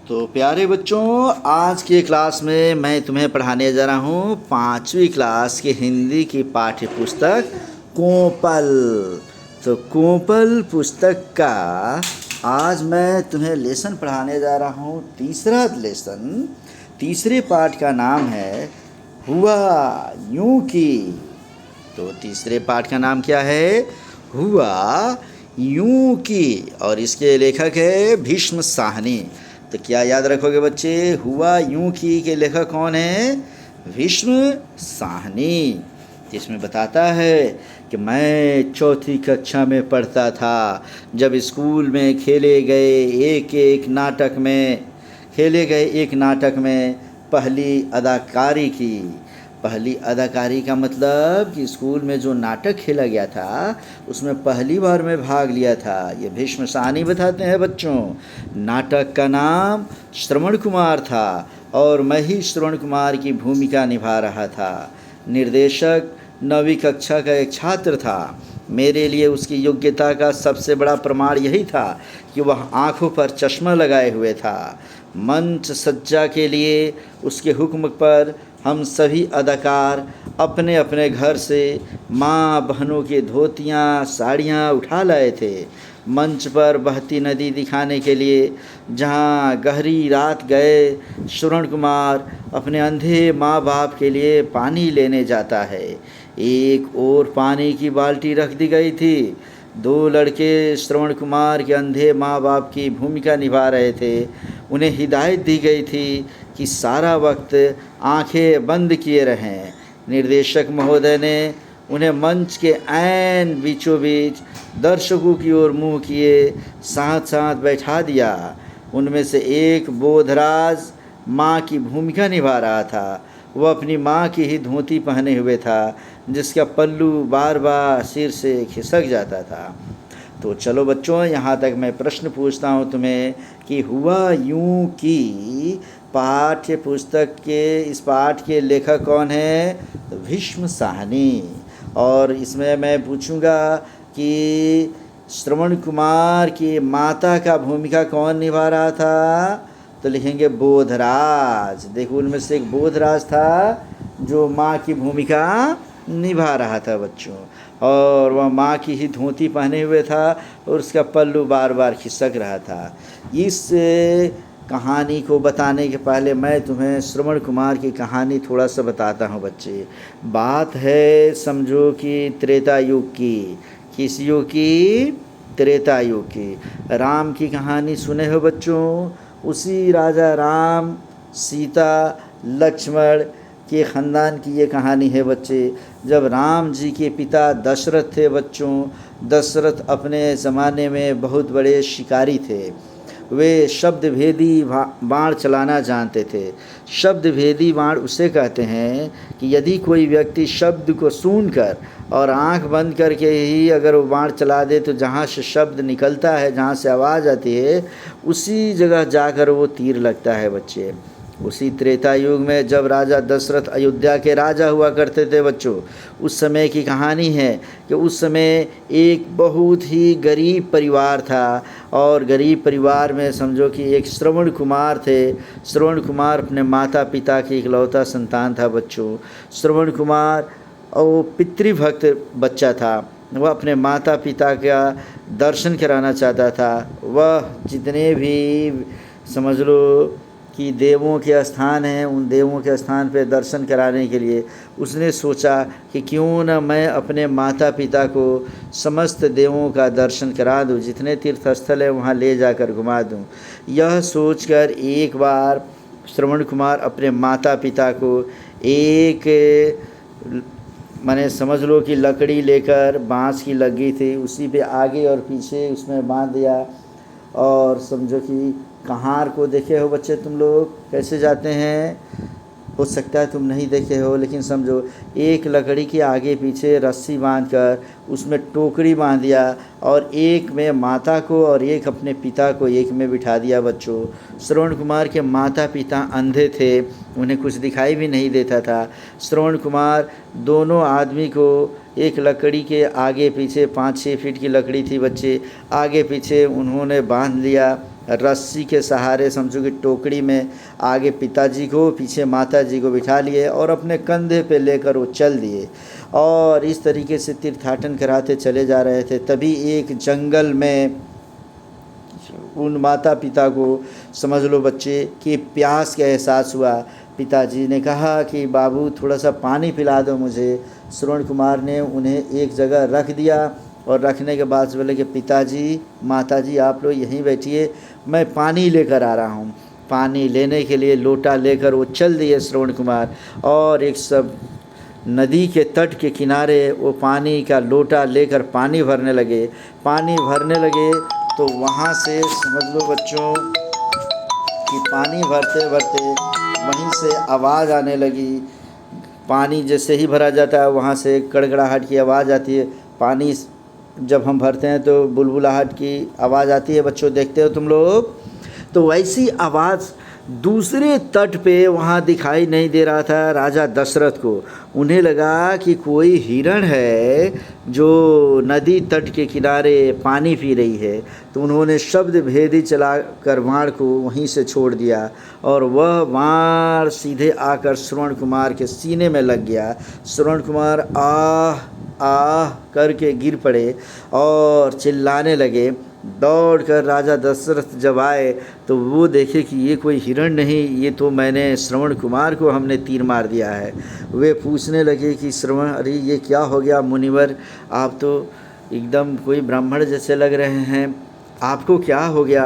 तो प्यारे बच्चों, आज के क्लास में मैं तुम्हें पढ़ाने जा रहा हूँ 5वीं क्लास की हिंदी की पाठ्य पुस्तक कोंपल। तो कोंपल पुस्तक का आज मैं तुम्हें लेसन पढ़ाने जा रहा हूँ। तीसरा लेसन, तीसरे पाठ का नाम है हुआ यूं की। तो तीसरे पाठ का नाम क्या है? हुआ यूं की, और इसके लेखक है भीष्म साहनी। तो क्या याद रखोगे बच्चे? हुआ यूं की के लेखक कौन है? भीष्म साहनी। जिसमें बताता है कि मैं चौथी कक्षा में पढ़ता था जब स्कूल में खेले गए एक नाटक में पहली अदाकारी की। पहली अदाकारी का मतलब कि स्कूल में जो नाटक खेला गया था उसमें पहली बार मैं भाग लिया था। ये भीष्म साहनी बताते हैं बच्चों। नाटक का नाम श्रवण कुमार था और मैं ही श्रवण कुमार की भूमिका निभा रहा था। निर्देशक 9वीं कक्षा का एक छात्र था। मेरे लिए उसकी योग्यता का सबसे बड़ा प्रमाण यही था कि वह आंखों पर चश्मा लगाए हुए था। मंच सज्जा के लिए उसके हुक्म पर हम सभी अदाकार अपने अपने घर से माँ बहनों के धोतियाँ साड़ियाँ उठा लाए थे। मंच पर बहती नदी दिखाने के लिए जहाँ गहरी रात गए श्रवण कुमार अपने अंधे माँ बाप के लिए पानी लेने जाता है। एक और पानी की बाल्टी रख दी गई थी। 2 लड़के श्रवण कुमार के अंधे माँ बाप की भूमिका निभा रहे थे। उन्हें हिदायत दी गई थी कि सारा वक्त आंखें बंद किए रहें। निर्देशक महोदय ने उन्हें मंच के ऐन बीचों बीच दर्शकों की ओर मुँह किए साथ साथ बैठा दिया। उनमें से एक बोधराज माँ की भूमिका निभा रहा था। वह अपनी माँ की ही धोती पहने हुए था जिसका पल्लू बार बार सिर से खिसक जाता था। तो चलो बच्चों, यहाँ तक मैं प्रश्न पूछता हूँ तुम्हें कि हुआ यूं की पाठ्य पुस्तक के इस पाठ के लेखक कौन है? तो भीष्म साहनी। और इसमें मैं पूछूंगा कि श्रवण कुमार की माता का भूमिका कौन निभा रहा था? तो लिखेंगे बोधराज। देखो, उनमें से एक बोधराज था जो माँ की भूमिका निभा रहा था बच्चों, और वह माँ की ही धोती पहने हुए था और उसका पल्लू बार बार खिसक रहा था। इस कहानी को बताने के पहले मैं तुम्हें श्रवण कुमार की कहानी थोड़ा सा बताता हूँ बच्चे। बात है समझो कि त्रेता युग की। किस युग की? त्रेता युग की। राम की कहानी सुने हो बच्चों? उसी राजा राम, सीता, लक्ष्मण के ख़ानदान की ये कहानी है बच्चे। जब राम जी के पिता दशरथ थे बच्चों, दशरथ अपने ज़माने में बहुत बड़े शिकारी थे। वे शब्द भेदी बाण चलाना जानते थे। शब्द भेदी बाण उसे कहते हैं कि यदि कोई व्यक्ति शब्द को सुनकर और आंख बंद करके ही अगर वो बाण चला दे तो जहाँ से शब्द निकलता है, जहाँ से आवाज़ आती है, उसी जगह जाकर वो तीर लगता है बच्चे। उसी त्रेता युग में जब राजा दशरथ अयोध्या के राजा हुआ करते थे बच्चों, उस समय की कहानी है कि उस समय एक बहुत ही गरीब परिवार था, और गरीब परिवार में समझो कि एक श्रवण कुमार थे। श्रवण कुमार अपने माता पिता की इकलौता संतान था बच्चों। श्रवण कुमार और पितृभक्त बच्चा था। वह अपने माता पिता का दर्शन कराना चाहता था। वह जितने भी समझ लो कि देवों के स्थान हैं, उन देवों के स्थान पे दर्शन कराने के लिए उसने सोचा कि क्यों न मैं अपने माता पिता को समस्त देवों का दर्शन करा दूं, जितने तीर्थ स्थल है वहाँ ले जाकर घुमा दूं। यह सोचकर एक बार श्रवण कुमार अपने माता पिता को एक माने समझ लो कि लकड़ी लेकर, बाँस की लगी थी, उसी पे आगे और पीछे उसमें बांध दिया। और समझो कि कहार को देखे हो बच्चे तुम लोग कैसे जाते हैं? हो सकता है तुम नहीं देखे हो, लेकिन समझो एक लकड़ी के आगे पीछे रस्सी बांधकर उसमें टोकरी बांध दिया और एक में माता को और एक अपने पिता को एक में बिठा दिया बच्चों। श्रवण कुमार के माता पिता अंधे थे, उन्हें कुछ दिखाई भी नहीं देता था। श्रवण कुमार दोनों आदमी को एक लकड़ी के आगे पीछे 5-6 फीट की लकड़ी थी बच्चे, आगे पीछे उन्होंने बांध लिया रस्सी के सहारे, समझो कि टोकरी में आगे पिताजी को, पीछे माताजी को बिठा लिए और अपने कंधे पे लेकर वो चल दिए और इस तरीके से तीर्थाटन कराते चले जा रहे थे। तभी एक जंगल में उन माता पिता को, समझ लो बच्चे, कि प्यास का एहसास हुआ। पिताजी ने कहा कि बाबू थोड़ा सा पानी पिला दो मुझे। श्रवण कुमार ने उन्हें एक जगह रख दिया और रखने के बाद बोले कि पिताजी, माताजी आप लोग यहीं बैठिए, मैं पानी लेकर आ रहा हूँ। पानी लेने के लिए लोटा लेकर वो चल दिए श्रवण कुमार और एक सब नदी के तट के किनारे वो पानी का लोटा लेकर पानी भरने लगे। पानी भरने लगे तो वहाँ से समझ लो बच्चों कि पानी भरते भरते वहीं से आवाज़ आने लगी। पानी जैसे ही भरा जाता है वहाँ से कड़कड़ाहट की आवाज़ आती है। पानी जब हम भरते हैं तो बुलबुलाहट की आवाज़ आती है बच्चों, देखते हो तुम लोग। तो वैसी आवाज़ दूसरे तट पे वहाँ दिखाई नहीं दे रहा था राजा दशरथ को। उन्हें लगा कि कोई हिरण है जो नदी तट के किनारे पानी पी रही है। तो उन्होंने शब्द भेदी चला कर वाण को वहीं से छोड़ दिया और वह वाण सीधे आकर श्रवण कुमार के सीने में लग गया। श्रवण कुमार आह आह करके गिर पड़े और चिल्लाने लगे। दौड़ कर राजा दशरथ जब आए तो वो देखे कि ये कोई हिरण नहीं, ये तो मैंने श्रवण कुमार को हमने तीर मार दिया है। वे पूछने लगे कि श्रवण, अरे ये क्या हो गया मुनिवर, आप तो एकदम कोई ब्राह्मण जैसे लग रहे हैं, आपको क्या हो गया।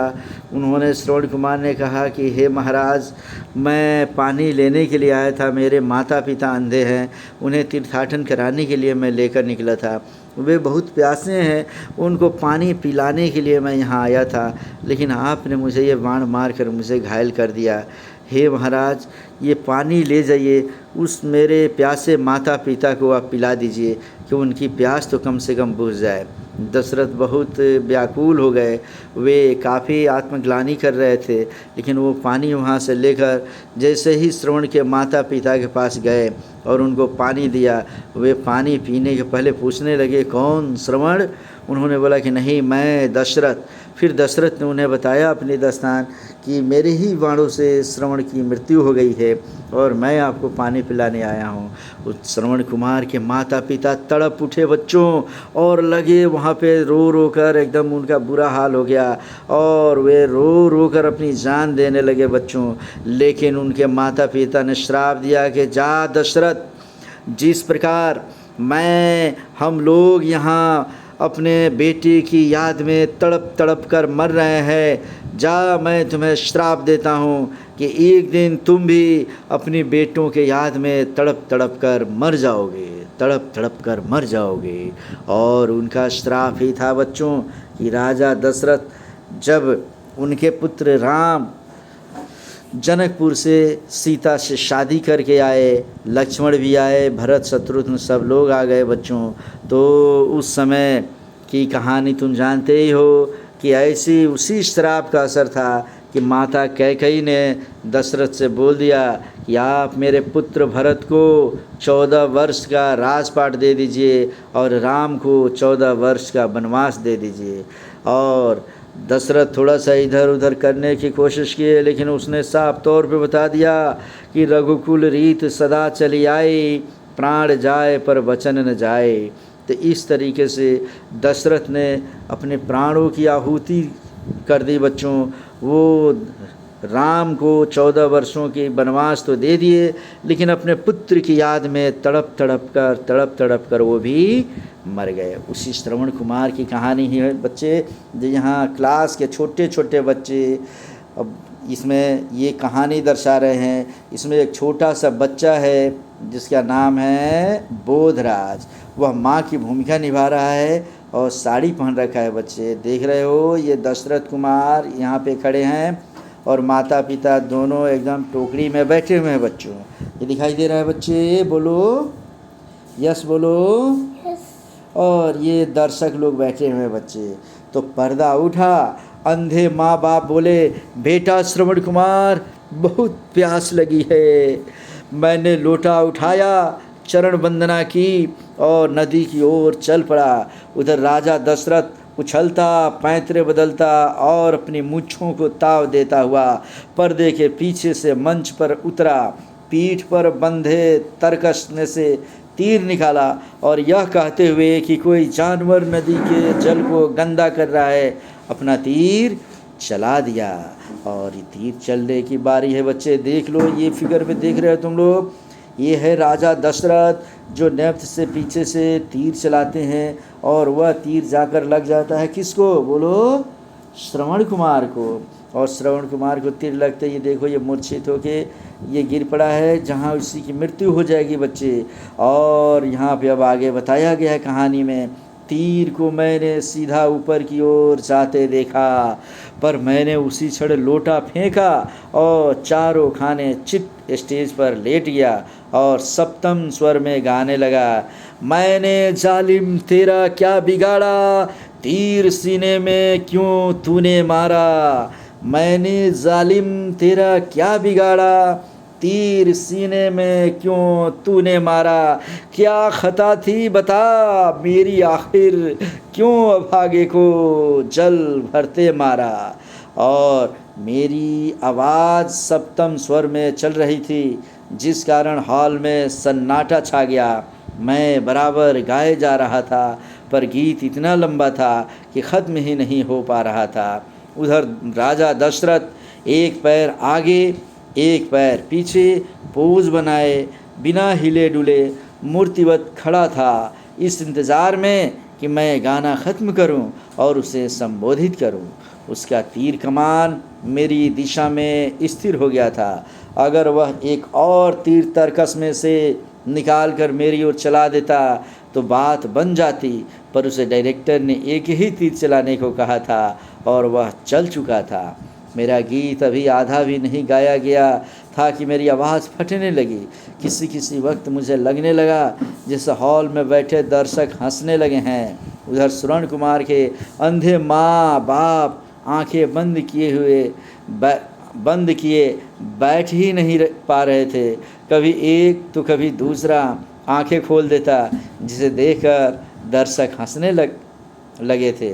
उन्होंने, श्रवण कुमार ने कहा कि हे महाराज, मैं पानी लेने के लिए आया था, मेरे माता पिता अंधे हैं, उन्हें तीर्थाटन कराने के लिए मैं लेकर निकला था, वे बहुत प्यासे हैं, उनको पानी पिलाने के लिए मैं यहाँ आया था, लेकिन आपने मुझे ये बाण मार कर मुझे घायल कर दिया। हे महाराज, ये पानी ले जाइए, उस मेरे प्यासे माता पिता को आप पिला दीजिए कि उनकी प्यास तो कम से कम बुझ जाए। दशरथ बहुत व्याकुल हो गए, वे काफ़ी आत्मग्लानि कर रहे थे, लेकिन वो पानी वहाँ से लेकर जैसे ही श्रवण के माता पिता के पास गए और उनको पानी दिया, वे पानी पीने के पहले पूछने लगे, कौन श्रवण? उन्होंने बोला कि नहीं, मैं दशरथ। फिर दशरथ ने उन्हें बताया अपनी दास्तान कि मेरे ही बाणों से श्रवण की मृत्यु हो गई है और मैं आपको पानी पिलाने आया हूँ। उस श्रवण कुमार के माता पिता तड़प उठे बच्चों और लगे वहाँ पे रो रो कर, एकदम उनका बुरा हाल हो गया और वे रो रो कर अपनी जान देने लगे बच्चों। लेकिन उनके माता पिता ने श्राप दिया कि जा दशरथ, जिस प्रकार हम लोग यहाँ अपने बेटे की याद में तड़प तड़प कर मर रहे हैं, जा, मैं तुम्हें श्राप देता हूँ कि एक दिन तुम भी अपनी बेटों के याद में तड़प तड़प कर मर जाओगे, तड़प तड़प कर मर जाओगे। और उनका श्राप ही था बच्चों कि राजा दशरथ जब उनके पुत्र राम जनकपुर से सीता से शादी करके आए, लक्ष्मण भी आए, भरत शत्रुघ्न सब लोग आ गए बच्चों, तो उस समय की कहानी तुम जानते ही हो कि ऐसी उसी श्राप का असर था कि माता कैकेयी ने दशरथ से बोल दिया कि आप मेरे पुत्र भरत को 14 वर्ष का राजपाट दे दीजिए और राम को 14 वर्ष का वनवास दे दीजिए। और दशरथ थोड़ा सा इधर उधर करने की कोशिश किए, लेकिन उसने साफ तौर पे बता दिया कि रघुकुल रीत सदा चली आई, प्राण जाए पर वचन न जाए। तो इस तरीके से दशरथ ने अपने प्राणों की आहुति कर दी बच्चों। वो राम को 14 वर्षों की वनवास तो दे दिए, लेकिन अपने पुत्र की याद में तड़प तड़प कर वो भी मर गए। उसी श्रवण कुमार की कहानी ही है बच्चे, जो यहाँ क्लास के छोटे छोटे बच्चे अब इसमें ये कहानी दर्शा रहे हैं। इसमें एक छोटा सा बच्चा है जिसका नाम है बोधराज, वह माँ की भूमिका निभा रहा है और साड़ी पहन रखा है। बच्चे देख रहे हो, ये दशरथ कुमार यहाँ पे खड़े हैं और माता पिता दोनों एकदम टोकरी में बैठे हुए हैं बच्चों। ये दिखाई दे रहा है बच्चे, बोलो यस, बोलो यस। और ये दर्शक लोग बैठे हुए हैं बच्चे। तो पर्दा उठा, अंधे माँ बाप बोले, बेटा श्रवण कुमार, बहुत प्यास लगी है। मैंने लोटा उठाया, चरण वंदना की और नदी की ओर चल पड़ा। उधर राजा दशरथ उछलता, पैंतरे बदलता और अपनी मूंछों को ताव देता हुआ पर्दे के पीछे से मंच पर उतरा। पीठ पर बंधे तरकश ने से तीर निकाला और यह कहते हुए कि कोई जानवर नदी के जल को गंदा कर रहा है, अपना तीर चला दिया। और ये तीर चलने की बारी है बच्चे। देख लो, ये फिगर में देख रहे हो तुम लोग, ये है राजा दशरथ जो नेप्थ से पीछे से तीर चलाते हैं और वह तीर जाकर लग जाता है किसको, बोलो, श्रवण कुमार को। और श्रवण कुमार को तीर लगते ये देखो, ये मूर्छित होके ये गिर पड़ा है, जहाँ उसी की मृत्यु हो जाएगी बच्चे। और यहाँ पे अब आगे बताया गया है कहानी में, तीर को मैंने सीधा ऊपर की ओर जाते देखा, पर मैंने उसी क्षण लोटा फेंका और चारों खाने चित स्टेज पर लेट गया और सप्तम स्वर में गाने लगा, मैंने जालिम तेरा क्या बिगाड़ा, तीर सीने में क्यों तूने मारा। मैंने जालिम तेरा क्या बिगाड़ा, तीर सीने में क्यों तूने मारा। क्या खता थी बता मेरी आखिर, क्यों अभागे को जल भरते मारा। और मेरी आवाज़ सप्तम स्वर में चल रही थी, जिस कारण हॉल में सन्नाटा छा गया। मैं बराबर गाए जा रहा था, पर गीत इतना लंबा था कि ख़त्म ही नहीं हो पा रहा था। उधर राजा दशरथ एक पैर आगे एक पैर पीछे पोज बनाए बिना हिले डुले मूर्तिवत खड़ा था, इस इंतज़ार में कि मैं गाना ख़त्म करूं और उसे संबोधित करूं। उसका तीर कमान मेरी दिशा में स्थिर हो गया था। अगर वह एक और तीर तरकस में से निकाल कर मेरी ओर चला देता तो बात बन जाती, पर उसे डायरेक्टर ने एक ही तीर चलाने को कहा था और वह चल चुका था। मेरा गीत अभी आधा भी नहीं गाया गया था कि मेरी आवाज़ फटने लगी। किसी किसी वक्त मुझे लगने लगा जैसे हॉल में बैठे दर्शक हंसने लगे हैं। उधर श्रवण कुमार के अंधे माँ बाप आंखें बंद किए बैठ ही नहीं पा रहे थे। कभी एक तो कभी दूसरा आंखें खोल देता, जिसे देखकर दर्शक हंसने लगे थे।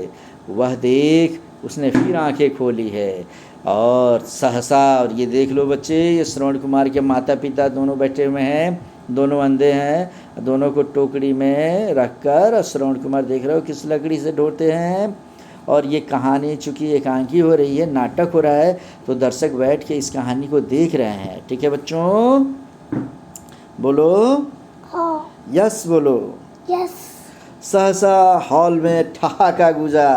वह देख उसने फिर आंखें खोली है और सहसा, और ये देख लो बच्चे, ये श्रवण कुमार के माता पिता दोनों बैठे हुए हैं, दोनों अंधे हैं, दोनों को टोकरी में रखकर श्रवण कुमार देख रहे हो किस लकड़ी से ढोते हैं। और ये कहानी चूँकि एकांकी हो रही है, नाटक हो रहा है, तो दर्शक बैठ के इस कहानी को देख रहे हैं। ठीक है बच्चों, बोलो हाँ, यस, बोलो यस। सहसा हॉल में ठहाका गूंजा।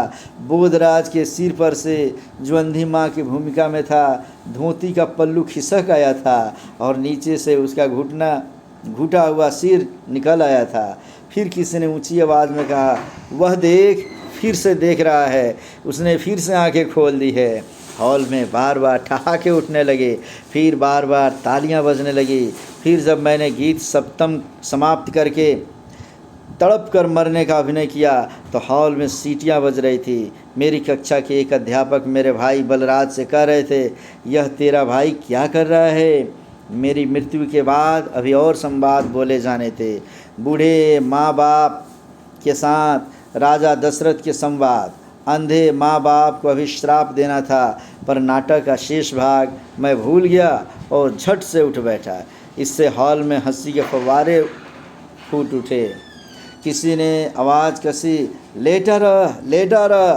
बोधराज के सिर पर से, जो अंधी माँ की भूमिका में था, धोती का पल्लू खिसक आया था और नीचे से उसका घुटा हुआ सिर निकल आया था। फिर किसी ने ऊंची आवाज़ में कहा, वह देख, फिर से देख रहा है। उसने फिर से आंखें खोल दी है। हॉल में बार बार ठहाके उठने लगे, फिर बार बार तालियां बजने लगी। फिर जब मैंने गीत सप्तम समाप्त करके तड़प कर मरने का अभिनय किया तो हॉल में सीटियां बज रही थी। मेरी कक्षा के एक अध्यापक मेरे भाई बलराज से कह रहे थे, यह तेरा भाई क्या कर रहा है। मेरी मृत्यु के बाद अभी और संवाद बोले जाने थे। बूढ़े माँ बाप के साथ राजा दशरथ के संवाद, अंधे माँ बाप को अभी श्राप देना था, पर नाटक का शेष भाग मैं भूल गया और झट से उठ बैठा। इससे हॉल में हंसी के फव्वारे फूट उठे। किसी ने आवाज़ कसी, लेटा रह,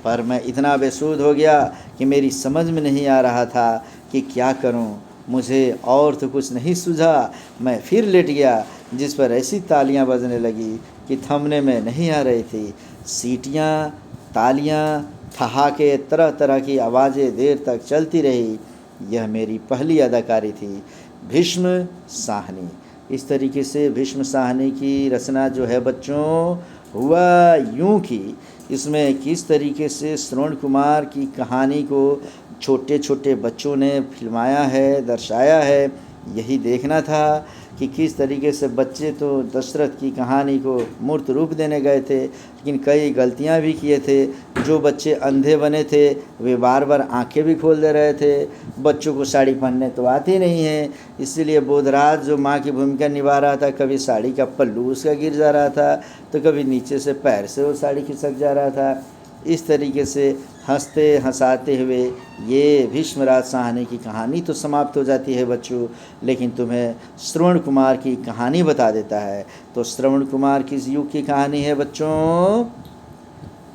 पर मैं इतना बेसुध हो गया कि मेरी समझ में नहीं आ रहा था कि क्या करूं। मुझे और तो कुछ नहीं सूझा। मैं फिर लेट गया, जिस पर ऐसी तालियां बजने लगी कि थमने में नहीं आ रही थी। सीटियां, तालियां, ठहाके, तरह तरह की आवाज़ें देर तक चलती रही। यह मेरी पहली अदाकारी थी, भीष्म साहनी। इस तरीके से भीष्म साहनी की रचना जो है बच्चों, हुआ यूं कि इसमें किस तरीके से श्रवण कुमार की कहानी को छोटे छोटे बच्चों ने फिल्माया है, दर्शाया है। यही देखना था कि किस तरीके से बच्चे तो दशरथ की कहानी को मूर्त रूप देने गए थे, लेकिन कई गलतियां भी किए थे। जो बच्चे अंधे बने थे वे बार बार आंखें भी खोल दे रहे थे। बच्चों को साड़ी पहनने तो आती नहीं है, इसीलिए बोधराज जो माँ की भूमिका निभा रहा था, कभी साड़ी का पल्लू उसका गिर जा रहा था, तो कभी नीचे से पैर से वो साड़ी खिसक जा रहा था। इस तरीके से हंसते हंसाते हुए ये भीष्मराज साहनी की कहानी तो समाप्त हो जाती है बच्चों, लेकिन तुम्हें श्रवण कुमार की कहानी बता देता है। तो श्रवण कुमार किस युग की कहानी है बच्चों?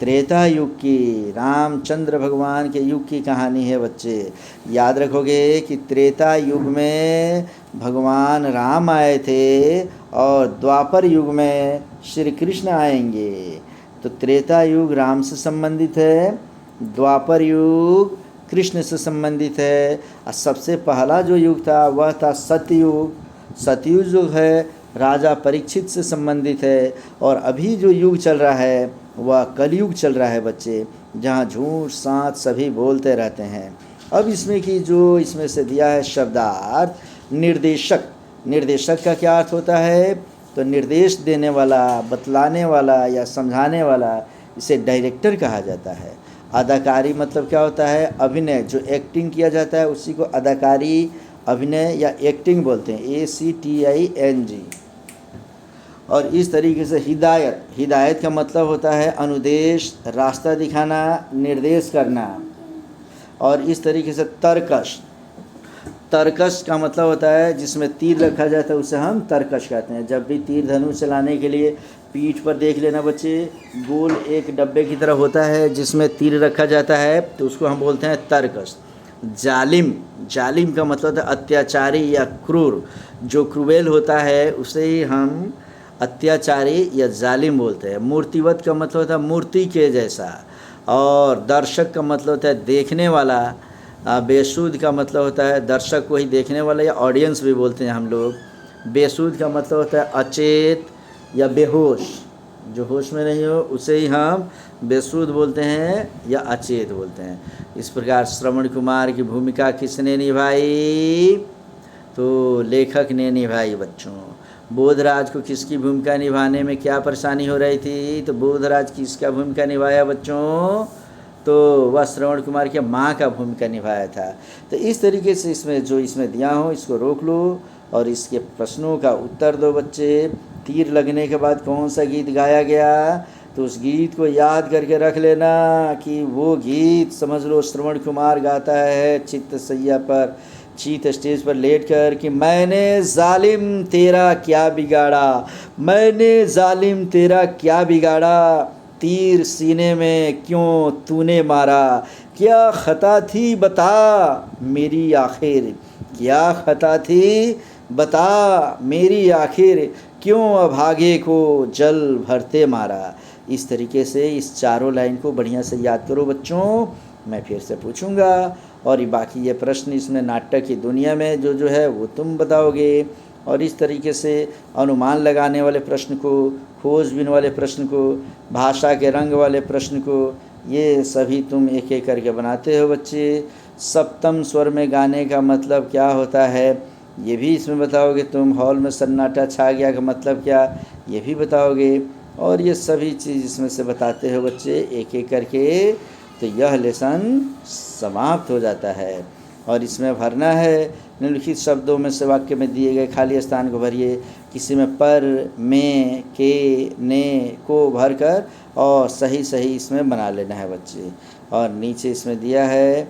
त्रेता युग की, रामचंद्र भगवान के युग की कहानी है बच्चे। याद रखोगे कि त्रेता युग में भगवान राम आए थे और द्वापर युग में श्री कृष्ण आएंगे। तो त्रेता युग राम से संबंधित है, द्वापर युग कृष्ण से संबंधित है, और सबसे पहला जो युग था वह था सतयुग। सतयुग जो है राजा परीक्षित से संबंधित है, और अभी जो युग चल रहा है वह कलयुग चल रहा है बच्चे, जहाँ झूठ साँच सभी बोलते रहते हैं। अब इसमें की जो इसमें से दिया है शब्दार्थ निर्देशक। निर्देशक का क्या अर्थ होता है? तो निर्देश देने वाला, बतलाने वाला या समझाने वाला, इसे डायरेक्टर कहा जाता है। अदाकारी मतलब क्या होता है? अभिनय, जो एक्टिंग किया जाता है उसी को अदाकारी, अभिनय या एक्टिंग बोलते हैं, ACTING। और इस तरीके से हिदायत, हिदायत का मतलब होता है अनुदेश, रास्ता दिखाना, निर्देश करना। और इस तरीके से तर्कश, तर्कश का मतलब होता है जिसमें तीर रखा जाता है उसे हम तर्कश कहते हैं। जब भी तीर धनुष चलाने के लिए पीठ पर देख लेना बच्चे, गोल एक डब्बे की तरह होता है जिसमें तीर रखा जाता है, तो उसको हम बोलते हैं तर्कश। जालिम, जालिम का मतलब होता है अत्याचारी या क्रूर, जो क्रूएल होता है उसे ही हम अत्याचारी या जालिम बोलते हैं। मूर्तिवत का मतलब होता है मूर्ति के जैसा। और दर्शक का मतलब होता है देखने वाला। बेसुध का मतलब होता है दर्शक को ही देखने वाला, या ऑडियंस भी बोलते हैं हम लोग। बेसुध का मतलब होता है अचेत या बेहोश, जो होश में नहीं हो उसे ही हम बेसुध बोलते हैं या अचेत बोलते हैं। इस प्रकार श्रवण कुमार की भूमिका किसने निभाई? तो लेखक ने निभाई बच्चों। बोधराज को किसकी भूमिका निभाने में क्या परेशानी हो रही थी? तो बोधराज किसका भूमिका निभाया बच्चों? तो वह श्रवण कुमार की माँ का भूमिका निभाया था। तो इस तरीके से इसमें जो इसमें दिया हो इसको रोक लो और इसके प्रश्नों का उत्तर दो बच्चे। तीर लगने के बाद कौन सा गीत गाया गया? तो उस गीत को याद करके रख लेना कि वो गीत समझ लो श्रवण कुमार गाता है चित्त सैया पर, चीत स्टेज पर लेटकर कि मैंने जालिम तेरा क्या बिगाड़ा, मैंने जालिम तेरा क्या बिगाड़ा, तीर सीने में क्यों तूने मारा, क्या खता थी बता मेरी आखिर, क्या खता थी बता मेरी आखिर, क्यों अभागे को जल भरते मारा। इस तरीके से इस चारों लाइन को बढ़िया से याद करो बच्चों। मैं फिर से पूछूंगा और बाकी ये प्रश्न इसमें नाटक की दुनिया में जो है वो तुम बताओगे। और इस तरीके से अनुमान लगाने वाले प्रश्न को, खोजबीन वाले प्रश्न को, भाषा के रंग वाले प्रश्न को, ये सभी तुम एक एक करके बनाते हो बच्चे। सप्तम स्वर में गाने का मतलब क्या होता है ये भी इसमें बताओगे तुम। हॉल में सन्नाटा छा गया का मतलब क्या ये भी बताओगे। और ये सभी चीज़ इसमें से बताते हो बच्चे एक एक करके। तो यह लेसन समाप्त हो जाता है। और इसमें भरना है निम्नलिखित शब्दों में से वाक्य में दिए गए खाली स्थान को भरिए। किसी में पर, में, के, ने को भरकर और सही सही इसमें बना लेना है बच्चे। और नीचे इसमें दिया है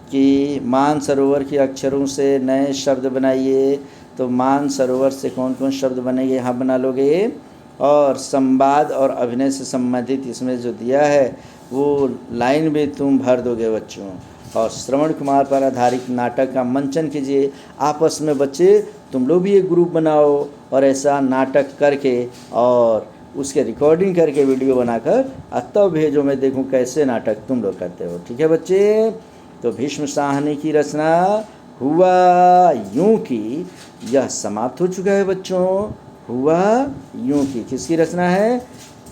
कि मानसरोवर के अक्षरों से नए शब्द बनाइए। तो मानसरोवर से कौन कौन शब्द बनेंगे यहाँ बना लोगे। और संवाद और अभिनय से संबंधित इसमें जो दिया है वो लाइन भी तुम भर दोगे बच्चों। और श्रवण कुमार पर आधारित नाटक का मंचन कीजिए आपस में बच्चे। तुम लोग भी एक ग्रुप बनाओ और ऐसा नाटक करके और उसके रिकॉर्डिंग करके वीडियो बनाकर तब भेजो, मैं देखूं कैसे नाटक तुम लोग करते हो। ठीक है बच्चे। तो भीष्म साहनी की रचना हुआ यूं कि यह समाप्त हो चुका है बच्चों। हुआ यूं कि किसकी रचना है?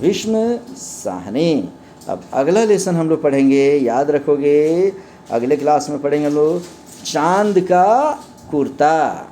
भीष्म साहनी। अब अगला लेसन हम लोग पढ़ेंगे, याद रखोगे अगले क्लास में पढ़ेंगे हम लोग चांद का कुर्ता।